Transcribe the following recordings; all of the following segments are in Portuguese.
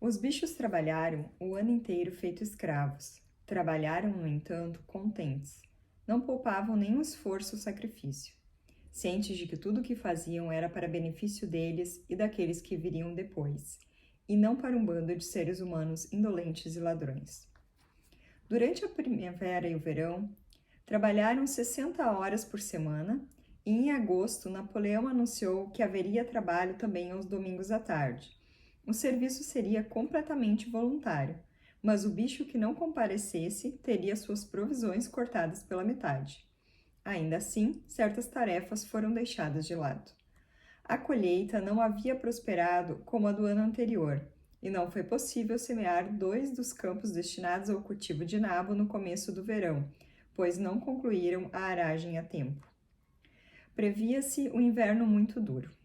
Os bichos trabalharam o ano inteiro feito escravos. Trabalharam, no entanto, contentes. Não poupavam nenhum esforço ou sacrifício, cientes de que tudo o que faziam era para benefício deles e daqueles que viriam depois, e não para um bando de seres humanos indolentes e ladrões. Durante a primavera e o verão, trabalharam 60 horas por semana e em agosto Napoleão anunciou que haveria trabalho também aos domingos à tarde. O serviço seria completamente voluntário, mas o bicho que não comparecesse teria suas provisões cortadas pela metade. Ainda assim, certas tarefas foram deixadas de lado. A colheita não havia prosperado como a do ano anterior, e não foi possível semear 2 dos campos destinados ao cultivo de nabo no começo do verão, pois não concluíram a aragem a tempo. Previa-se um inverno muito duro.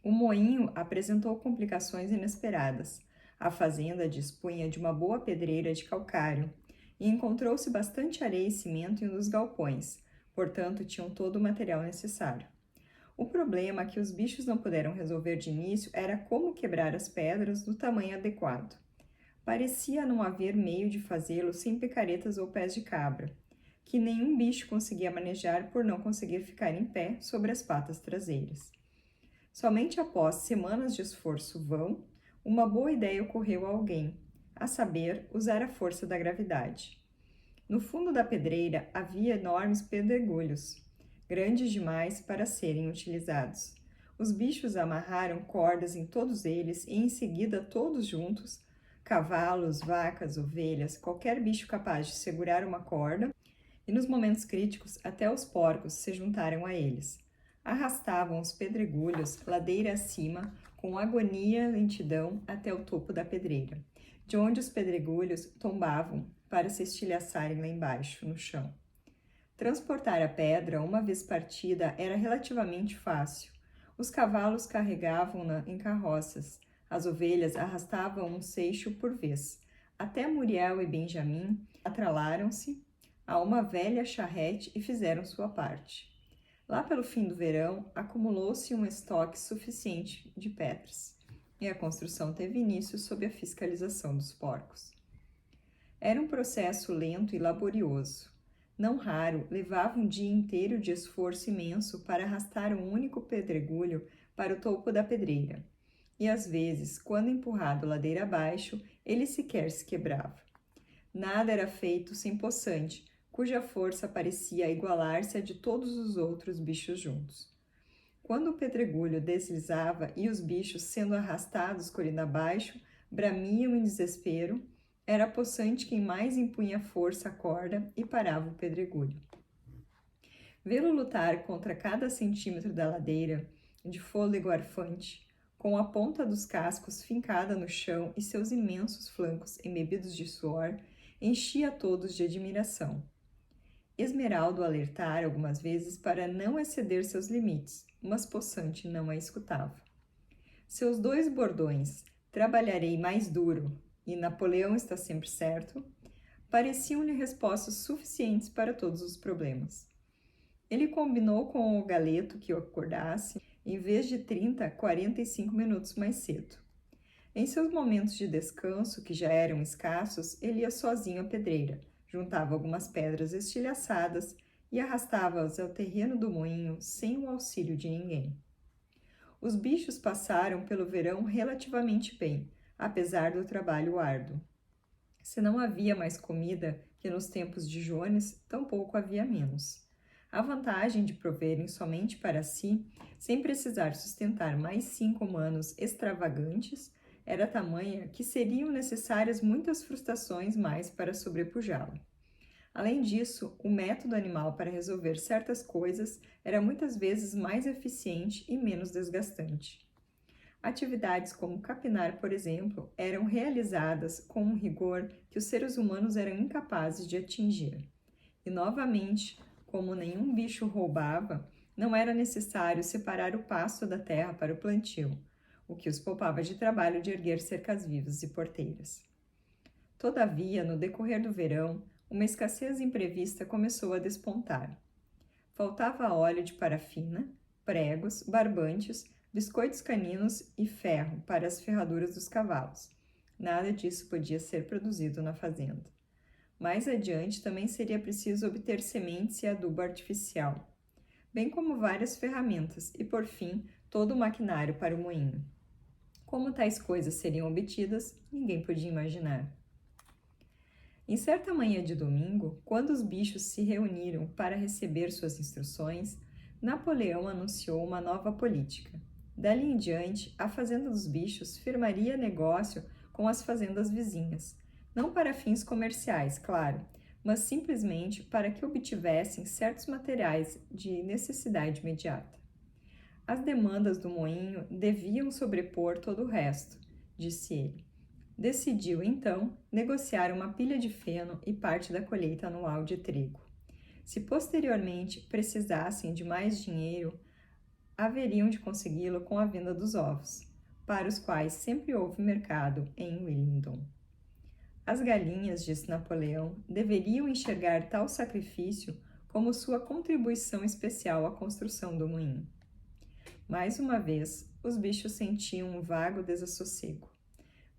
O moinho apresentou complicações inesperadas. A fazenda dispunha de uma boa pedreira de calcário e encontrou-se bastante areia e cimento em um dos galpões, portanto tinham todo o material necessário. O problema que os bichos não puderam resolver de início era como quebrar as pedras do tamanho adequado. Parecia não haver meio de fazê-lo sem picaretas ou pés de cabra, que nenhum bicho conseguia manejar por não conseguir ficar em pé sobre as patas traseiras. Somente após semanas de esforço vão, uma boa ideia ocorreu a alguém, a saber, usar a força da gravidade. No fundo da pedreira havia enormes pedregulhos, grandes demais para serem utilizados. Os bichos amarraram cordas em todos eles e em seguida todos juntos, cavalos, vacas, ovelhas, qualquer bicho capaz de segurar uma corda, e nos momentos críticos até os porcos se juntaram a eles. Arrastavam os pedregulhos ladeira acima com agonia e lentidão até o topo da pedreira, de onde os pedregulhos tombavam para se estilhaçarem lá embaixo, no chão. Transportar a pedra, uma vez partida, era relativamente fácil. Os cavalos carregavam-na em carroças, as ovelhas arrastavam um seixo por vez. Até Muriel e Benjamim atralaram-se a uma velha charrete e fizeram sua parte. Lá pelo fim do verão, acumulou-se um estoque suficiente de pedras, e a construção teve início sob a fiscalização dos porcos. Era um processo lento e laborioso. Não raro, levava um dia inteiro de esforço imenso para arrastar um único pedregulho para o topo da pedreira, e às vezes, quando empurrado ladeira abaixo, ele sequer se quebrava. Nada era feito sem poçante, cuja força parecia igualar-se à de todos os outros bichos juntos. Quando o pedregulho deslizava e os bichos, sendo arrastados colina abaixo, bramiam em desespero, era poçante quem mais impunha força à corda e parava o pedregulho. Vê-lo lutar contra cada centímetro da ladeira, de fôlego arfante, com a ponta dos cascos fincada no chão e seus imensos flancos embebidos de suor, enchia todos de admiração. Esmeraldo alertara algumas vezes para não exceder seus limites, mas Poçante não a escutava. Seus 2 bordões, trabalharei mais duro e Napoleão está sempre certo, pareciam-lhe respostas suficientes para todos os problemas. Ele combinou com o galeto que o acordasse, em vez de 30, 45 minutos mais cedo. Em seus momentos de descanso, que já eram escassos, ele ia sozinho à pedreira, juntava algumas pedras estilhaçadas e arrastava-as ao terreno do moinho sem o auxílio de ninguém. Os bichos passaram pelo verão relativamente bem, apesar do trabalho árduo. Se não havia mais comida que nos tempos de Jones, tampouco havia menos. A vantagem de proverem somente para si, sem precisar sustentar mais 5 humanos extravagantes, era tamanha que seriam necessárias muitas frustrações mais para sobrepujá-la. Além disso, o método animal para resolver certas coisas era muitas vezes mais eficiente e menos desgastante. Atividades como capinar, por exemplo, eram realizadas com um rigor que os seres humanos eram incapazes de atingir. E, novamente, como nenhum bicho roubava, não era necessário separar o pasto da terra para o plantio, o que os poupava de trabalho de erguer cercas vivas e porteiras. Todavia, no decorrer do verão, uma escassez imprevista começou a despontar. Faltava óleo de parafina, pregos, barbantes, biscoitos caninos e ferro para as ferraduras dos cavalos. nada disso podia ser produzido na fazenda. Mais adiante também seria preciso obter sementes e adubo artificial, bem como várias ferramentas e, por fim, todo o maquinário para o moinho. Como tais coisas seriam obtidas, ninguém podia imaginar. Em certa manhã de domingo, quando os bichos se reuniram para receber suas instruções, Napoleão anunciou uma nova política. Dali em diante, a Fazenda dos Bichos firmaria negócio com as fazendas vizinhas, não para fins comerciais, claro, mas simplesmente para que obtivessem certos materiais de necessidade imediata. As demandas do moinho deviam sobrepor todo o resto, disse ele. Decidiu, então, negociar uma pilha de feno e parte da colheita anual de trigo. Se posteriormente precisassem de mais dinheiro, haveriam de consegui-lo com a venda dos ovos, para os quais sempre houve mercado em Willingdon. As galinhas, disse Napoleão, deveriam enxergar tal sacrifício como sua contribuição especial à construção do moinho. Mais uma vez, os bichos sentiam um vago desassossego.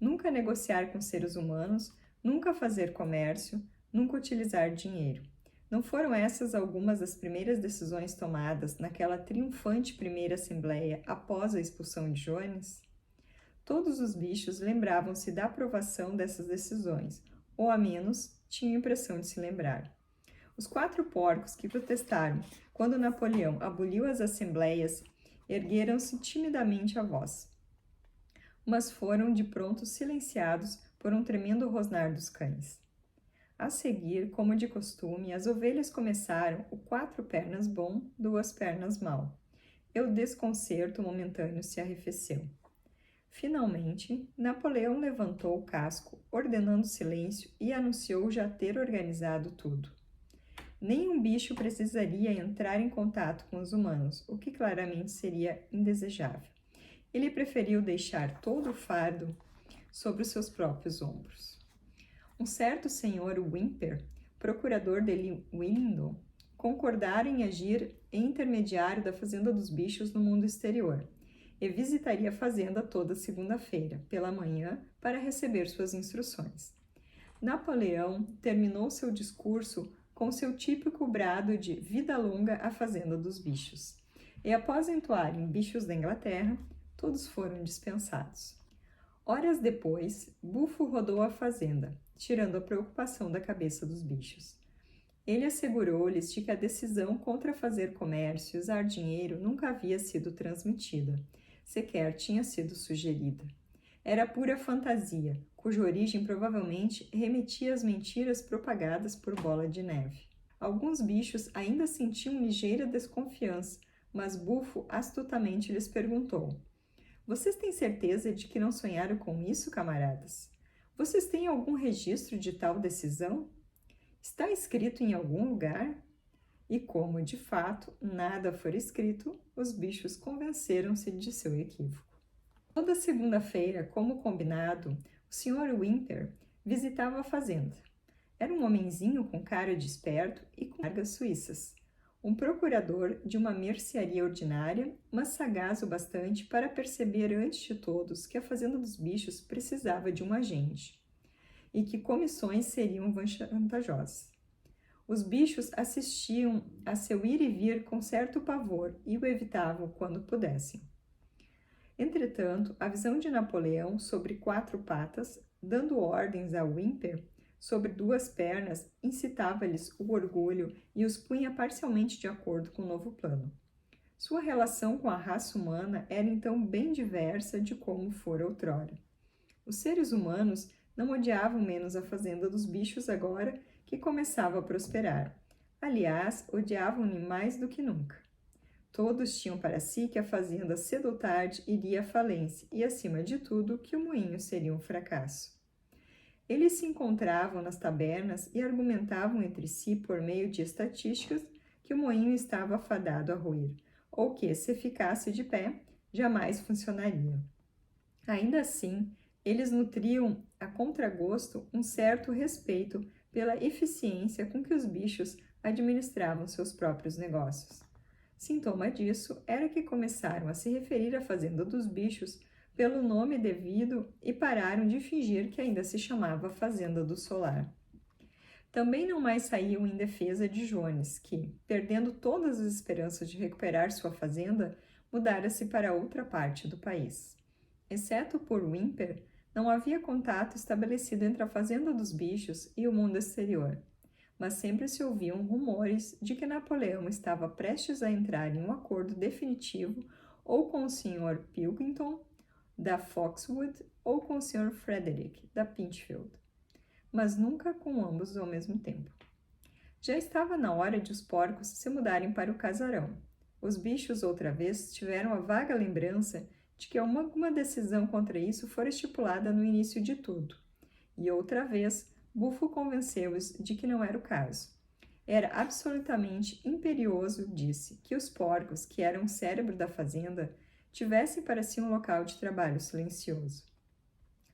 Nunca negociar com seres humanos, nunca fazer comércio, nunca utilizar dinheiro. Não foram essas algumas das primeiras decisões tomadas naquela triunfante primeira assembleia após a expulsão de Jones? Todos os bichos lembravam-se da aprovação dessas decisões, ou, a menos, tinham a impressão de se lembrar. Os 4 porcos que protestaram quando Napoleão aboliu as assembleias ergueram-se timidamente a voz, mas foram de pronto silenciados por um tremendo rosnar dos cães. A seguir, como de costume, as ovelhas começaram o 4 pernas bom, 2 pernas mal, e o desconcerto momentâneo se arrefeceu. Finalmente, Napoleão levantou o casco, ordenando silêncio, e anunciou já ter organizado tudo. Nenhum bicho precisaria entrar em contato com os humanos, o que claramente seria indesejável. Ele preferiu deixar todo o fardo sobre os seus próprios ombros. Um certo senhor Whymper, procurador de Willingdon, concordara em agir em intermediário da Fazenda dos Bichos no mundo exterior e visitaria a fazenda toda segunda-feira, pela manhã, para receber suas instruções. Napoleão terminou seu discurso com seu típico brado de vida longa à Fazenda dos Bichos, e após entoarem Bichos da Inglaterra, todos foram dispensados. Horas depois, Bufo rodou a fazenda, tirando a preocupação da cabeça dos bichos. Ele assegurou-lhes de que a decisão contra fazer comércio e usar dinheiro nunca havia sido transmitida, sequer tinha sido sugerida. Era pura fantasia, cuja origem provavelmente remetia às mentiras propagadas por Bola de Neve. Alguns bichos ainda sentiam ligeira desconfiança, mas Bufo astutamente lhes perguntou: "Vocês têm certeza de que não sonharam com isso, camaradas? Vocês têm algum registro de tal decisão? Está escrito em algum lugar?" E como, de fato, nada fora escrito, os bichos convenceram-se de seu equívoco. Toda segunda-feira, como combinado, o Sr. Whymper visitava a fazenda. Era um homenzinho com cara de esperto e com largas suíças. Um procurador de uma mercearia ordinária, mas sagaz o bastante para perceber antes de todos que a Fazenda dos Bichos precisava de um agente e que comissões seriam vantajosas. Os bichos assistiam a seu ir e vir com certo pavor e o evitavam quando pudessem. Entretanto, a visão de Napoleão sobre 4 patas, dando ordens a Whymper sobre 2 pernas, incitava-lhes o orgulho e os punha parcialmente de acordo com o novo plano. Sua relação com a raça humana era então bem diversa de como fora outrora. Os seres humanos não odiavam menos a Fazenda dos Bichos agora que começava a prosperar. Aliás, odiavam-lhe mais do que nunca. Todos tinham para si que a fazenda cedo ou tarde iria à falência e, acima de tudo, que o moinho seria um fracasso. Eles se encontravam nas tabernas e argumentavam entre si por meio de estatísticas que o moinho estava afadado a ruir, ou que, se ficasse de pé, jamais funcionaria. Ainda assim, eles nutriam a contragosto um certo respeito pela eficiência com que os bichos administravam seus próprios negócios. Sintoma disso era que começaram a se referir à Fazenda dos Bichos pelo nome devido e pararam de fingir que ainda se chamava Fazenda do Solar. Também não mais saíam em defesa de Jones, que, perdendo todas as esperanças de recuperar sua fazenda, mudara-se para outra parte do país. Exceto por Whymper, não havia contato estabelecido entre a fazenda dos bichos e o mundo exterior, mas sempre se ouviam rumores de que Napoleão estava prestes a entrar em um acordo definitivo ou com o Sr. Pilkington, da Foxwood, ou com o Sr. Frederick, da Pinchfield, mas nunca com ambos ao mesmo tempo. Já estava na hora de os porcos se mudarem para o casarão. Os bichos, outra vez, tiveram a vaga lembrança de que alguma decisão contra isso fora estipulada no início de tudo. E outra vez, Bufo convenceu-os de que não era o caso. Era absolutamente imperioso, disse, que os porcos, que eram o cérebro da fazenda, tivessem para si um local de trabalho silencioso.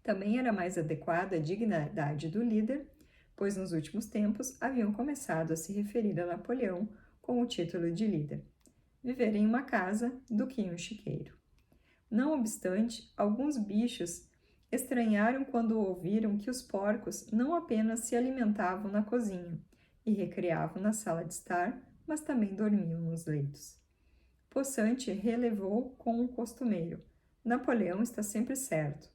Também era mais adequada a dignidade do líder, pois nos últimos tempos haviam começado a se referir a Napoleão com o título de líder. Viver em uma casa do que em um chiqueiro. Não obstante, alguns bichos estranharam quando ouviram que os porcos não apenas se alimentavam na cozinha e recreavam na sala de estar, mas também dormiam nos leitos. Possante relevou com o costumeiro: Napoleão está sempre certo.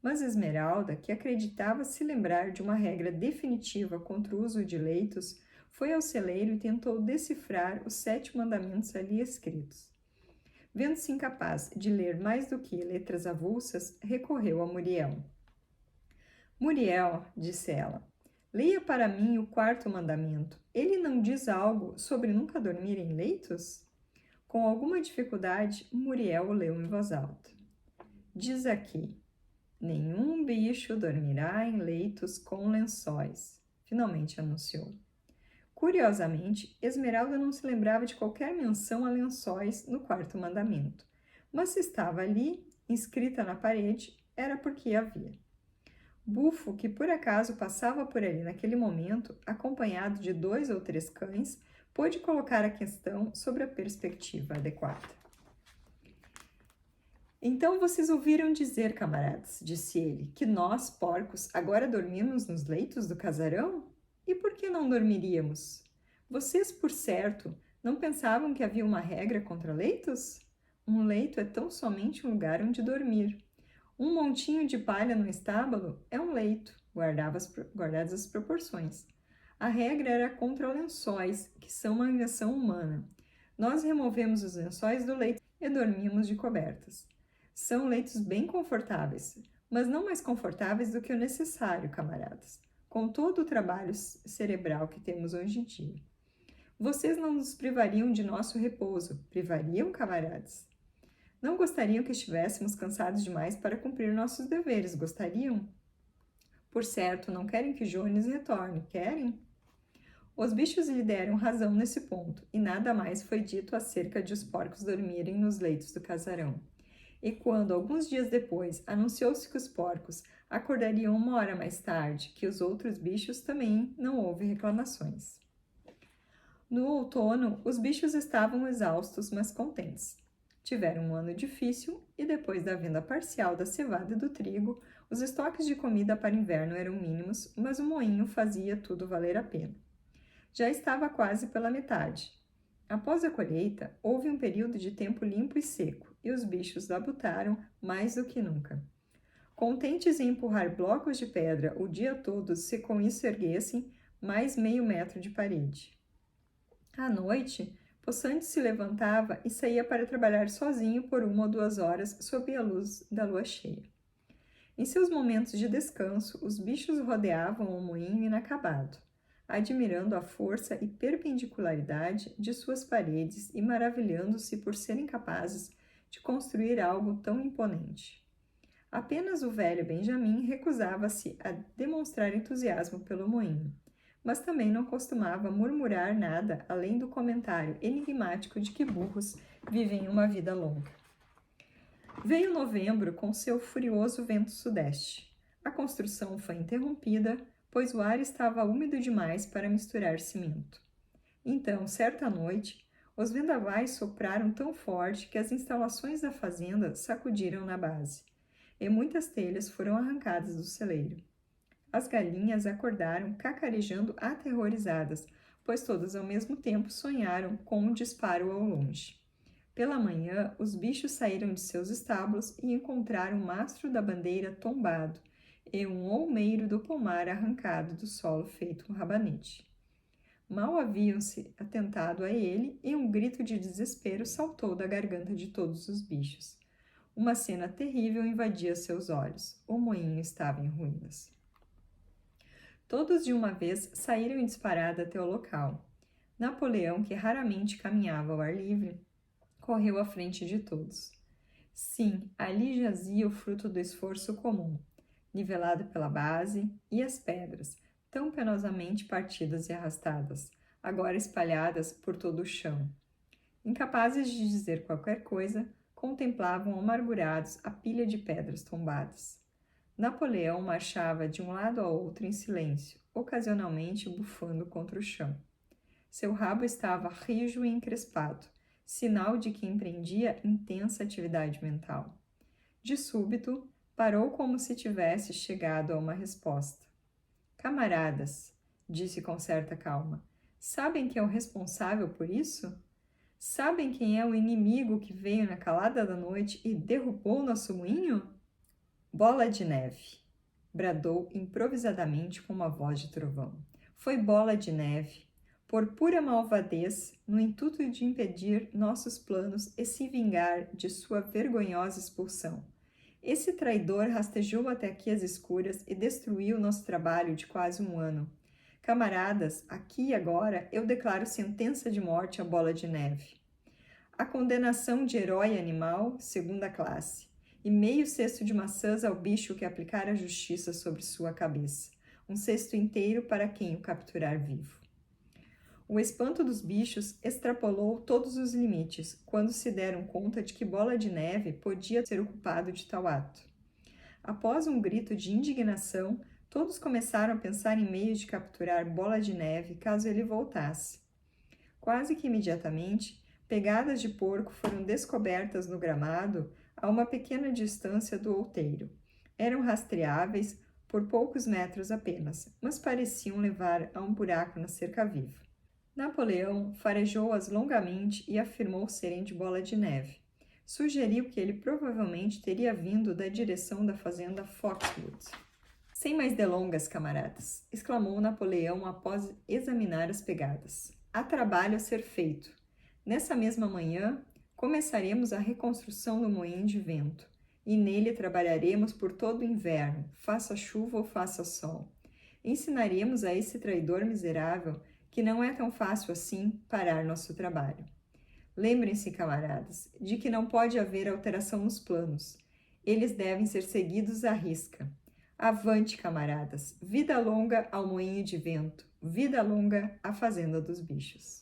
Mas Esmeralda, que acreditava se lembrar de uma regra definitiva contra o uso de leitos, foi ao celeiro e tentou decifrar os 7 mandamentos ali escritos. Vendo-se incapaz de ler mais do que letras avulsas, recorreu a Muriel. Muriel, disse ela, leia para mim o 4º mandamento. Ele não diz algo sobre nunca dormir em leitos? Com alguma dificuldade, Muriel o leu em voz alta. Diz aqui: nenhum bicho dormirá em leitos com lençóis, finalmente anunciou. Curiosamente, Esmeralda não se lembrava de qualquer menção a lençóis no 4º mandamento, mas se estava ali, inscrita na parede, era porque havia. Bufo, que por acaso passava por ali naquele momento, acompanhado de 2 ou 3 cães, pôde colocar a questão sobre a perspectiva adequada. Então vocês ouviram dizer, camaradas, disse ele, que nós, porcos, agora dormimos nos leitos do casarão? E por que não dormiríamos? Vocês, por certo, não pensavam que havia uma regra contra leitos? Um leito é tão somente um lugar onde dormir. Um montinho de palha no estábulo é um leito, guardadas as proporções. A regra era contra lençóis, que são uma invenção humana. Nós removemos os lençóis do leito e dormimos de cobertas. São leitos bem confortáveis, mas não mais confortáveis do que o necessário, camaradas, com todo o trabalho cerebral que temos hoje em dia. Vocês não nos privariam de nosso repouso, privariam, camaradas? Não gostariam que estivéssemos cansados demais para cumprir nossos deveres, gostariam? Por certo, não querem que Jones retorne, querem? Os bichos lhe deram razão nesse ponto, e nada mais foi dito acerca de os porcos dormirem nos leitos do casarão. E quando, alguns dias depois, anunciou-se que os porcos acordariam 1 hora mais tarde que os outros bichos, também não houve reclamações. No outono, os bichos estavam exaustos, mas contentes. Tiveram um ano difícil e, depois da venda parcial da cevada e do trigo, os estoques de comida para inverno eram mínimos, mas o moinho fazia tudo valer a pena. Já estava quase pela metade. Após a colheita, houve um período de tempo limpo e seco, e os bichos labutaram mais do que nunca. Contentes em empurrar blocos de pedra o dia todo se com isso erguessem mais meio metro de parede. À noite, Poçante se levantava e saía para trabalhar sozinho por 1 ou 2 horas sob a luz da lua cheia. Em seus momentos de descanso, os bichos rodeavam o moinho inacabado, admirando a força e perpendicularidade de suas paredes e maravilhando-se por serem capazes de construir algo tão imponente. Apenas o velho Benjamin recusava-se a demonstrar entusiasmo pelo moinho, mas também não costumava murmurar nada além do comentário enigmático de que burros vivem uma vida longa. Veio novembro com seu furioso vento sudeste. A construção foi interrompida, pois o ar estava úmido demais para misturar cimento. Então, certa noite, os vendavais sopraram tão forte que as instalações da fazenda sacudiram na base. e muitas telhas foram arrancadas do celeiro. As galinhas acordaram cacarejando aterrorizadas, pois todas ao mesmo tempo sonharam com um disparo ao longe. Pela manhã, os bichos saíram de seus estábulos e encontraram o mastro da bandeira tombado e um olmeiro do pomar arrancado do solo feito um rabanete. Mal haviam-se atentado a ele e um grito de desespero saltou da garganta de todos os bichos. Uma cena terrível invadia seus olhos. O moinho estava em ruínas. Todos de uma vez saíram em disparada até o local. Napoleão, que raramente caminhava ao ar livre, correu à frente de todos. Sim, ali jazia o fruto do esforço comum, nivelado pela base, e as pedras, tão penosamente partidas e arrastadas, agora espalhadas por todo o chão. Incapazes de dizer qualquer coisa, contemplavam amargurados a pilha de pedras tombadas. Napoleão marchava de um lado a outro em silêncio, ocasionalmente bufando contra o chão. Seu rabo estava rijo e encrespado, sinal de que empreendia intensa atividade mental. De súbito, parou como se tivesse chegado a uma resposta. Camaradas, disse com certa calma, sabem quem é o responsável por isso? Sabem quem é o inimigo que veio na calada da noite e derrubou nosso moinho? Bola de Neve, bradou improvisadamente com uma voz de trovão. Foi Bola de Neve, por pura malvadez, no intuito de impedir nossos planos e se vingar de sua vergonhosa expulsão. Esse traidor rastejou até aqui às escuras e destruiu nosso trabalho de quase um ano. Camaradas, aqui e agora eu declaro sentença de morte à Bola de Neve. A condenação de herói animal, segunda classe, e meio cesto de maçãs ao bicho que aplicar a justiça sobre sua cabeça, um cesto inteiro para quem o capturar vivo. O espanto dos bichos extrapolou todos os limites quando se deram conta de que Bola de Neve podia ser o culpado de tal ato. Após um grito de indignação, todos começaram a pensar em meios de capturar Bola de Neve caso ele voltasse. Quase que imediatamente, pegadas de porco foram descobertas no gramado a uma pequena distância do outeiro. Eram rastreáveis por poucos metros apenas, mas pareciam levar a um buraco na cerca-viva. Napoleão farejou-as longamente e afirmou serem de Bola de Neve. Sugeriu que ele provavelmente teria vindo da direção da fazenda Foxwood. Sem mais delongas, camaradas, exclamou Napoleão após examinar as pegadas. Há trabalho a ser feito. Nessa mesma manhã, começaremos a reconstrução do moinho de vento, e nele trabalharemos por todo o inverno, faça chuva ou faça sol. Ensinaremos a esse traidor miserável que não é tão fácil assim parar nosso trabalho. Lembrem-se, camaradas, de que não pode haver alteração nos planos. Eles devem ser seguidos à risca. Avante, camaradas! Vida longa ao moinho de vento! Vida longa à fazenda dos bichos!